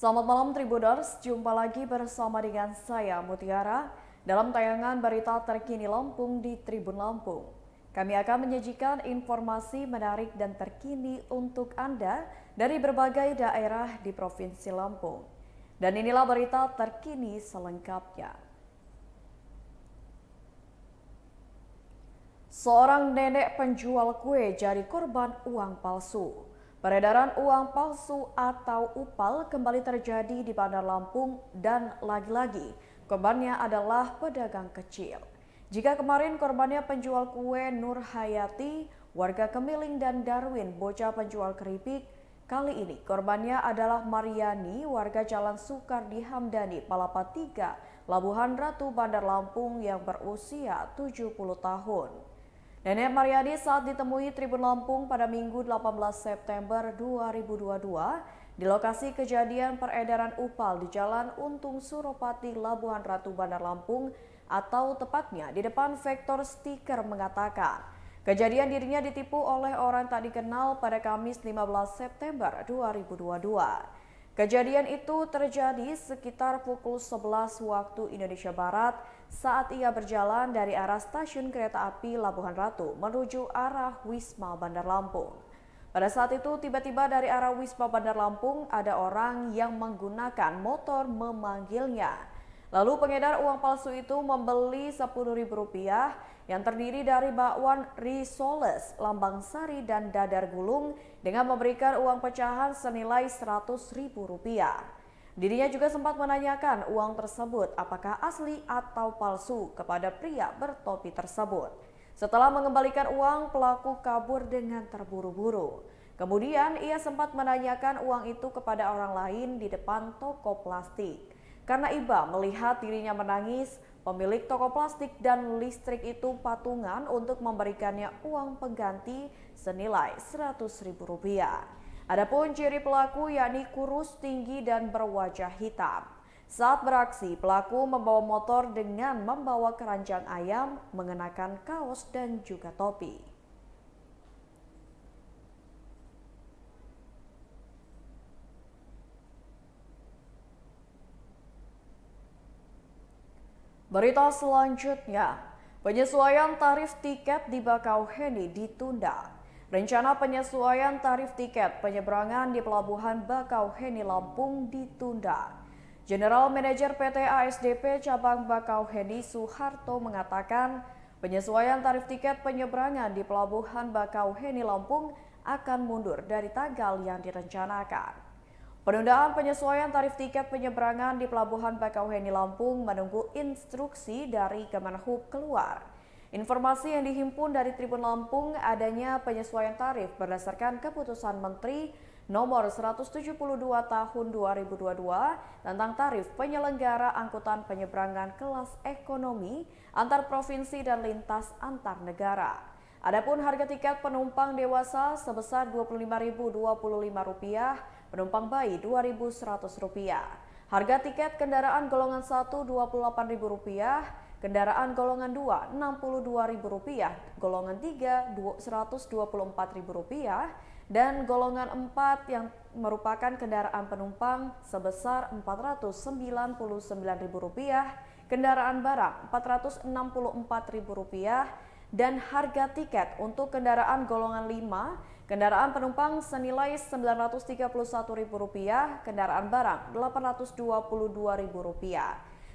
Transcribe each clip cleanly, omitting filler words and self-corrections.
Selamat malam Tribuners, jumpa lagi bersama dengan saya Mutiara dalam tayangan berita terkini Lampung di Tribun Lampung. Kami akan menyajikan informasi menarik dan terkini untuk Anda dari berbagai daerah di Provinsi Lampung. Dan inilah berita terkini selengkapnya. Seorang nenek penjual kue jadi korban uang palsu. Peredaran uang palsu atau UPAL kembali terjadi di Bandar Lampung dan lagi-lagi korbannya adalah pedagang kecil. Jika kemarin korbannya penjual kue Nur Hayati, warga Kemiling dan Darwin, bocah penjual keripik, kali ini korbannya adalah Mariani, warga Jalan Sukardi Hamdani, Palapa 3, Labuhan Ratu, Bandar Lampung yang berusia 70 tahun. Nenek Mariani saat ditemui Tribun Lampung pada Minggu 18 September 2022 di lokasi kejadian peredaran UPAL di Jalan Untung Suropati, Labuhan Ratu, Bandar Lampung atau tepatnya di depan Vektor Stiker mengatakan kejadian dirinya ditipu oleh orang tak dikenal pada Kamis 15 September 2022. Kejadian itu terjadi sekitar pukul 11 waktu Indonesia Barat saat ia berjalan dari arah stasiun kereta api Labuhan Ratu menuju arah Wisma Bandar Lampung. Pada saat itu tiba-tiba dari arah Wisma Bandar Lampung ada orang yang menggunakan motor memanggilnya. Lalu pengedar uang palsu itu membeli Rp10.000 yang terdiri dari bakwan risoles, lambang sari dan dadar gulung dengan memberikan uang pecahan senilai Rp100.000. Dirinya juga sempat menanyakan uang tersebut apakah asli atau palsu kepada pria bertopi tersebut. Setelah mengembalikan uang, pelaku kabur dengan terburu-buru. Kemudian ia sempat menanyakan uang itu kepada orang lain di depan toko plastik. Karena iba melihat dirinya menangis, pemilik toko plastik dan listrik itu patungan untuk memberikannya uang pengganti senilai Rp100.000. Adapun ciri pelaku yakni kurus, tinggi dan berwajah hitam. Saat beraksi, pelaku membawa motor dengan membawa keranjang ayam, mengenakan kaos dan juga topi. Berita selanjutnya, penyesuaian tarif tiket di Bakauheni ditunda. Rencana penyesuaian tarif tiket penyeberangan di Pelabuhan Bakauheni Lampung ditunda. General Manager PT ASDP Cabang Bakauheni Suharto mengatakan penyesuaian tarif tiket penyeberangan di Pelabuhan Bakauheni Lampung akan mundur dari tanggal yang direncanakan. Penundaan penyesuaian tarif tiket penyeberangan di Pelabuhan Bakauheni Lampung menunggu instruksi dari Kemenhub keluar. Informasi yang dihimpun dari Tribun Lampung adanya penyesuaian tarif berdasarkan keputusan Menteri Nomor 172 Tahun 2022 tentang tarif penyelenggara angkutan penyeberangan kelas ekonomi antar provinsi dan lintas antar negara. Adapun harga tiket penumpang dewasa sebesar Rp25.025, penumpang bayi Rp2.100. Harga tiket kendaraan golongan 1 Rp28.000, kendaraan golongan 2 Rp62.000, golongan 3 Rp124.000 dan golongan 4 yang merupakan kendaraan penumpang sebesar Rp499.000, kendaraan barang Rp464.000 dan harga tiket untuk kendaraan golongan 5, kendaraan penumpang senilai Rp931.000, kendaraan barang Rp822.000.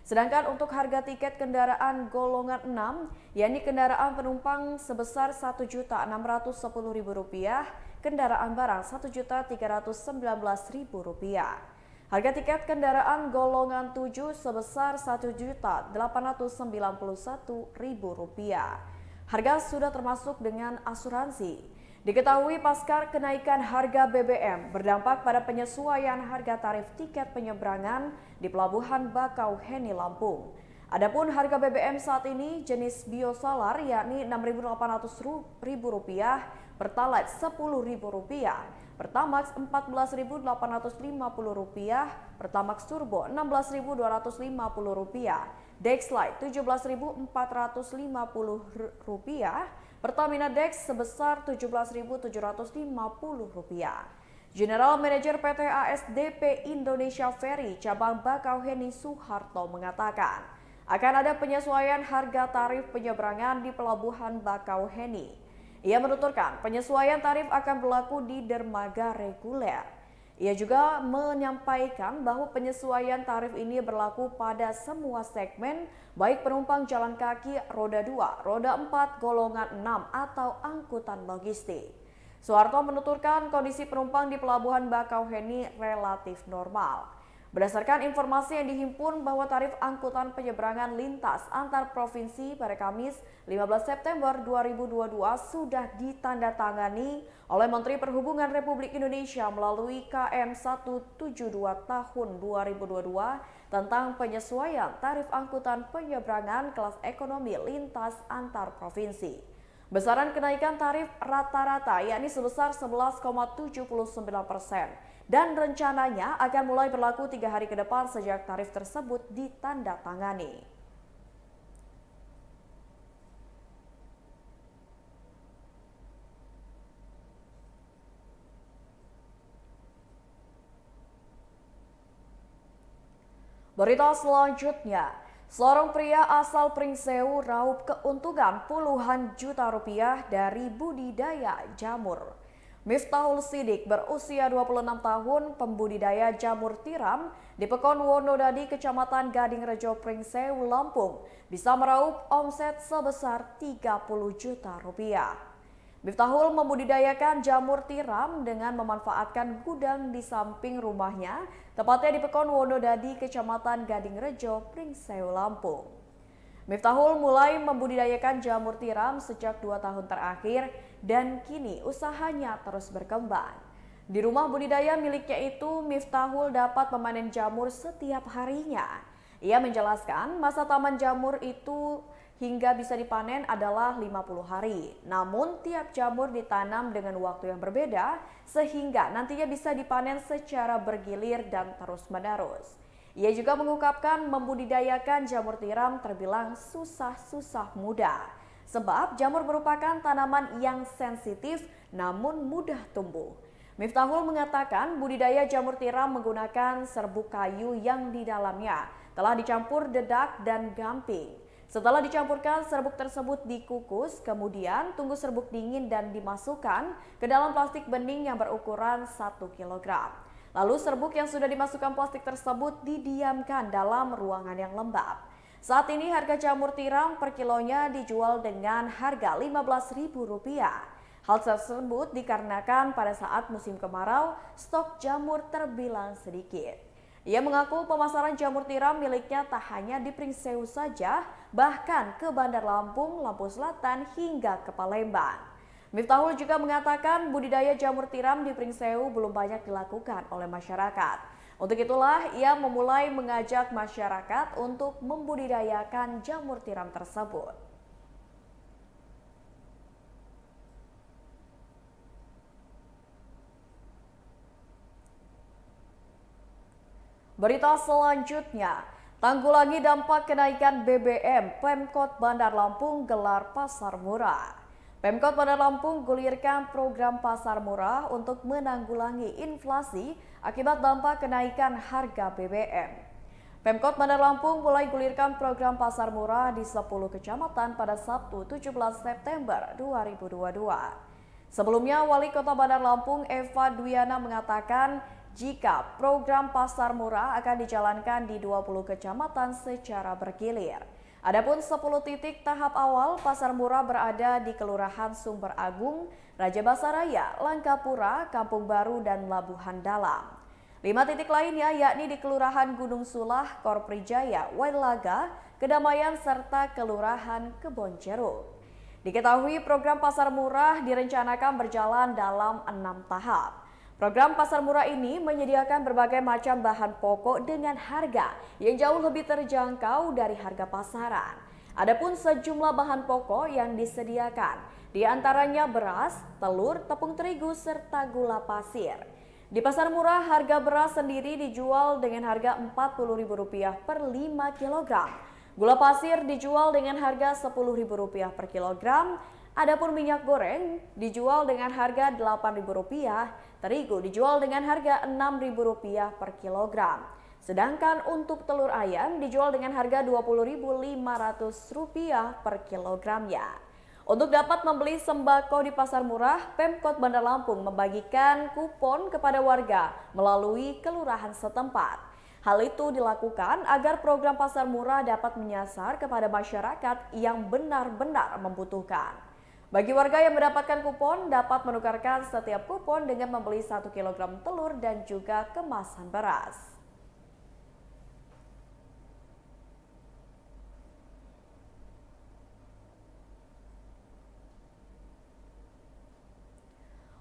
Sedangkan untuk harga tiket kendaraan golongan 6, yakni kendaraan penumpang sebesar Rp1.610.000, kendaraan barang Rp1.319.000. Harga tiket kendaraan golongan 7 sebesar Rp1.891.000. Harga sudah termasuk dengan asuransi. Diketahui pasca kenaikan harga BBM berdampak pada penyesuaian harga tarif tiket penyeberangan di Pelabuhan Bakauheni Lampung. Adapun harga BBM saat ini jenis biosolar yakni Rp6.800.000, Pertalite Rp10.000, Pertamax Rp14.850, Pertamax Turbo Rp16.250, Dexlite Rp17.450, Pertamina Dex sebesar Rp17.750. General Manager PT ASDP Indonesia Ferry Cabang Bakauheni Suharto mengatakan akan ada penyesuaian harga tarif penyeberangan di Pelabuhan Bakauheni. Ia menuturkan penyesuaian tarif akan berlaku di dermaga reguler. Ia juga menyampaikan bahwa penyesuaian tarif ini berlaku pada semua segmen, baik penumpang jalan kaki roda 2, roda 4, golongan 6, atau angkutan logistik. Suharto menuturkan kondisi penumpang di Pelabuhan Bakauheni relatif normal. Berdasarkan informasi yang dihimpun bahwa tarif angkutan penyeberangan lintas antar provinsi pada Kamis 15 September 2022 sudah ditandatangani oleh Menteri Perhubungan Republik Indonesia melalui KM 172 tahun 2022 tentang penyesuaian tarif angkutan penyeberangan kelas ekonomi lintas antar provinsi. Besaran kenaikan tarif rata-rata yakni sebesar 11,79% dan rencananya akan mulai berlaku 3 hari ke depan sejak tarif tersebut ditandatangani. Berita selanjutnya, seorang pria asal Pringsewu raup keuntungan puluhan juta rupiah dari budidaya jamur. Miftahul Sidik berusia 26 tahun, pembudidaya jamur tiram di Pekon Wonodadi, Kecamatan Gadingrejo, Pringsewu, Lampung, bisa meraup omset sebesar 30 juta rupiah. Miftahul membudidayakan jamur tiram dengan memanfaatkan gudang di samping rumahnya, tepatnya di Pekon Wonodadi, Kecamatan Gadingrejo, Pringsewu, Lampung. Miftahul mulai membudidayakan jamur tiram sejak 2 tahun terakhir dan kini usahanya terus berkembang. Di rumah budidaya miliknya itu, Miftahul dapat memanen jamur setiap harinya. Ia menjelaskan masa taman jamur itu hingga bisa dipanen adalah 50 hari. Namun tiap jamur ditanam dengan waktu yang berbeda sehingga nantinya bisa dipanen secara bergilir dan terus-menerus. Ia juga mengungkapkan membudidayakan jamur tiram terbilang susah mudah. Sebab jamur merupakan tanaman yang sensitif namun mudah tumbuh. Miftahul mengatakan budidaya jamur tiram menggunakan serbuk kayu yang di dalamnya telah dicampur dedak dan gamping. Setelah dicampurkan, serbuk tersebut dikukus, kemudian tunggu serbuk dingin dan dimasukkan ke dalam plastik bening yang berukuran 1 kg. Lalu serbuk yang sudah dimasukkan plastik tersebut didiamkan dalam ruangan yang lembab. Saat ini harga jamur tiram per kilonya dijual dengan harga Rp15.000. Hal tersebut dikarenakan pada saat musim kemarau, stok jamur terbilang sedikit. Ia mengaku pemasaran jamur tiram miliknya tak hanya di Pringsewu saja, bahkan ke Bandar Lampung, Lampung Selatan, hingga ke Palembang. Miftahul juga mengatakan budidaya jamur tiram di Pringsewu belum banyak dilakukan oleh masyarakat. Untuk itulah ia memulai mengajak masyarakat untuk membudidayakan jamur tiram tersebut. Berita selanjutnya, tanggulangi dampak kenaikan BBM, Pemkot Bandar Lampung gelar pasar murah. Pemkot Bandar Lampung gulirkan program pasar murah untuk menanggulangi inflasi akibat dampak kenaikan harga BBM. Pemkot Bandar Lampung mulai gulirkan program pasar murah di 10 kecamatan pada Sabtu 17 September 2022. Sebelumnya, Wali Kota Bandar Lampung Eva Dwiana mengatakan jika program pasar murah akan dijalankan di 20 kecamatan secara bergilir. Adapun 10 titik tahap awal pasar murah berada di Kelurahan Sumber Agung, Raja Basaraya, Langkapura, Kampung Baru, dan Labuhan Dalam. 5 titik lainnya yakni di Kelurahan Gunung Sulah, Korprijaya, Wailaga, Kedamaian, serta Kelurahan Kebonjeruk. Diketahui program pasar murah direncanakan berjalan dalam 6 tahap. Program pasar murah ini menyediakan berbagai macam bahan pokok dengan harga yang jauh lebih terjangkau dari harga pasaran. Adapun sejumlah bahan pokok yang disediakan, di antaranya beras, telur, tepung terigu, serta gula pasir. Di pasar murah, harga beras sendiri dijual dengan harga Rp40.000 per 5 kg. Gula pasir dijual dengan harga Rp10.000 per kilogram, adapun minyak goreng dijual dengan harga Rp8.000, terigu dijual dengan harga Rp6.000 per kilogram. Sedangkan untuk telur ayam dijual dengan harga Rp20.500 per kilogramnya. Untuk dapat membeli sembako di pasar murah, Pemkot Bandar Lampung membagikan kupon kepada warga melalui kelurahan setempat. Hal itu dilakukan agar program pasar murah dapat menyasar kepada masyarakat yang benar-benar membutuhkan. Bagi warga yang mendapatkan kupon dapat menukarkan setiap kupon dengan membeli 1 kg telur dan juga kemasan beras.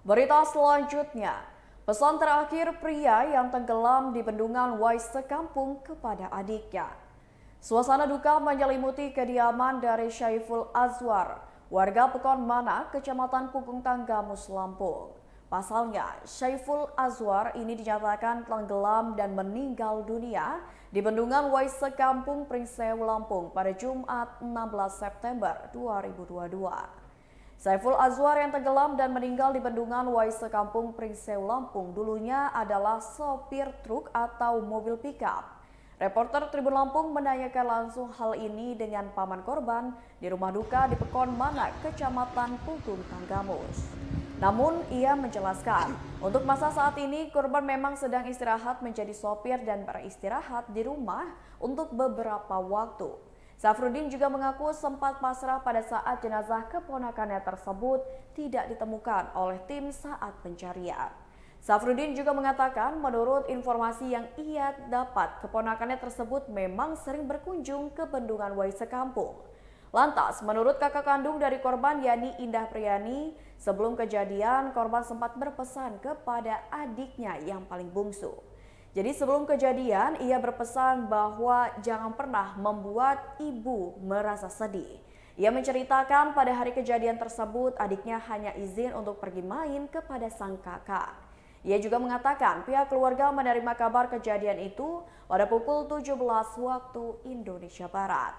Berita selanjutnya, pesan terakhir pria yang tenggelam di bendungan Wais sekampung kepada adiknya. Suasana duka menyelimuti kediaman dari Syaiful Azwar, warga Pekon Mana, Kecamatan Punggung Tanggamus, Lampung. Pasalnya, Syaiful Azwar ini dinyatakan tenggelam dan meninggal dunia di bendungan Wais sekampung Pringsewu, Lampung pada Jumat 16 September 2022. Syaiful Azwar yang tenggelam dan meninggal di bendungan Wais sekampung Pringsewu, Lampung dulunya adalah sopir truk atau mobil pickup. Reporter Tribun Lampung menanyakan langsung hal ini dengan paman korban di rumah duka di Pekon Mana, Kecamatan Punggung Tanggamus. Namun ia menjelaskan, untuk masa saat ini korban memang sedang istirahat menjadi sopir dan beristirahat di rumah untuk beberapa waktu. Safruddin juga mengaku sempat pasrah pada saat jenazah keponakannya tersebut tidak ditemukan oleh tim saat pencarian. Safruddin juga mengatakan menurut informasi yang ia dapat, keponakannya tersebut memang sering berkunjung ke bendungan Wais sekampung. Lantas, menurut kakak kandung dari korban yakni Indah Priyani, sebelum kejadian korban sempat berpesan kepada adiknya yang paling bungsu. Jadi sebelum kejadian ia berpesan bahwa jangan pernah membuat ibu merasa sedih. Ia menceritakan pada hari kejadian tersebut adiknya hanya izin untuk pergi main kepada sang kakak. Ia juga mengatakan pihak keluarga menerima kabar kejadian itu pada pukul 17 waktu Indonesia Barat.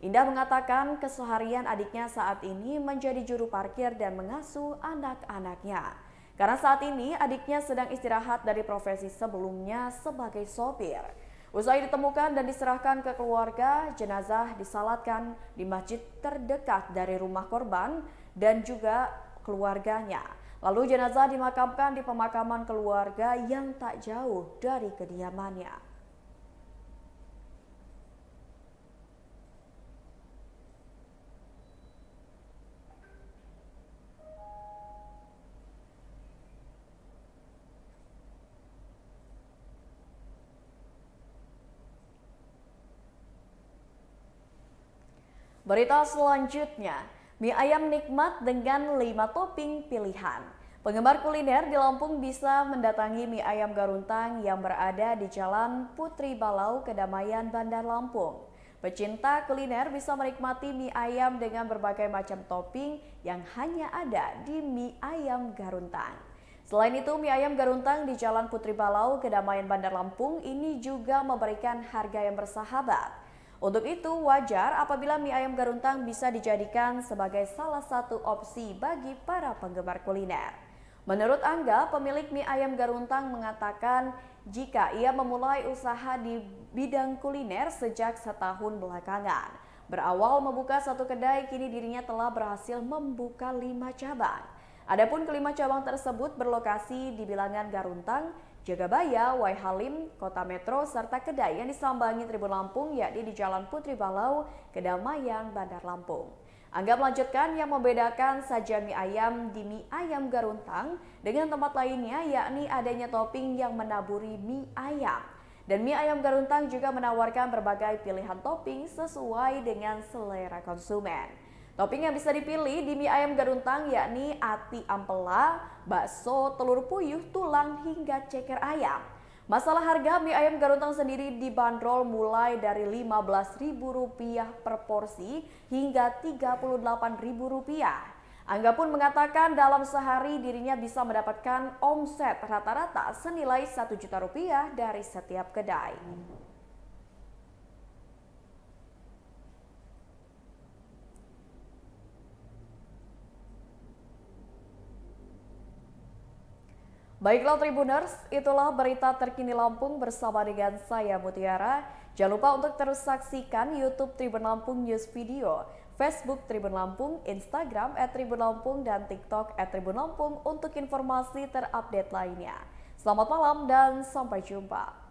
Indah mengatakan keseharian adiknya saat ini menjadi juru parkir dan mengasuh anak-anaknya. Karena saat ini adiknya sedang istirahat dari profesi sebelumnya sebagai sopir. Usai ditemukan dan diserahkan ke keluarga, jenazah disalatkan di masjid terdekat dari rumah korban dan juga keluarganya. Lalu jenazah dimakamkan di pemakaman keluarga yang tak jauh dari kediamannya. Berita selanjutnya, mie ayam nikmat dengan 5 topping pilihan. Penggemar kuliner di Lampung bisa mendatangi mie ayam Garuntang yang berada di Jalan Putri Balau, Kedamaian, Bandar Lampung. Pecinta kuliner bisa menikmati mie ayam dengan berbagai macam topping yang hanya ada di mie ayam Garuntang. Selain itu, mie ayam Garuntang di Jalan Putri Balau, Kedamaian, Bandar Lampung ini juga memberikan harga yang bersahabat. Untuk itu wajar apabila mie ayam Garuntang bisa dijadikan sebagai salah satu opsi bagi para penggemar kuliner. Menurut Angga, pemilik mie ayam Garuntang mengatakan jika ia memulai usaha di bidang kuliner sejak setahun belakangan. Berawal membuka satu kedai, kini dirinya telah berhasil membuka 5 cabang. Adapun kelima cabang tersebut berlokasi di bilangan Garuntang, Jagabaya, Waihalim, Kota Metro, serta kedai yang disambangi Tribun Lampung yakni di Jalan Putri Balau, Kedamaian, Bandar Lampung. Angga melanjutkan yang membedakan sajian mie ayam di mie ayam Garuntang dengan tempat lainnya yakni adanya topping yang menaburi mie ayam. Dan mie ayam Garuntang juga menawarkan berbagai pilihan topping sesuai dengan selera konsumen. Topping yang bisa dipilih di mie ayam Garuntang yakni ati ampela, bakso, telur puyuh, tulang, hingga ceker ayam. Masalah harga mie ayam Garuntang sendiri dibanderol mulai dari Rp15.000 per porsi hingga Rp38.000. Angga pun mengatakan dalam sehari dirinya bisa mendapatkan omset rata-rata senilai Rp1 juta dari setiap kedai. Baiklah Tribuners, itulah berita terkini Lampung bersama dengan saya Mutiara. Jangan lupa untuk terus saksikan YouTube Tribun Lampung News Video, Facebook Tribun Lampung, Instagram @tribunlampung, dan TikTok @tribunlampung untuk informasi terupdate lainnya. Selamat malam dan sampai jumpa.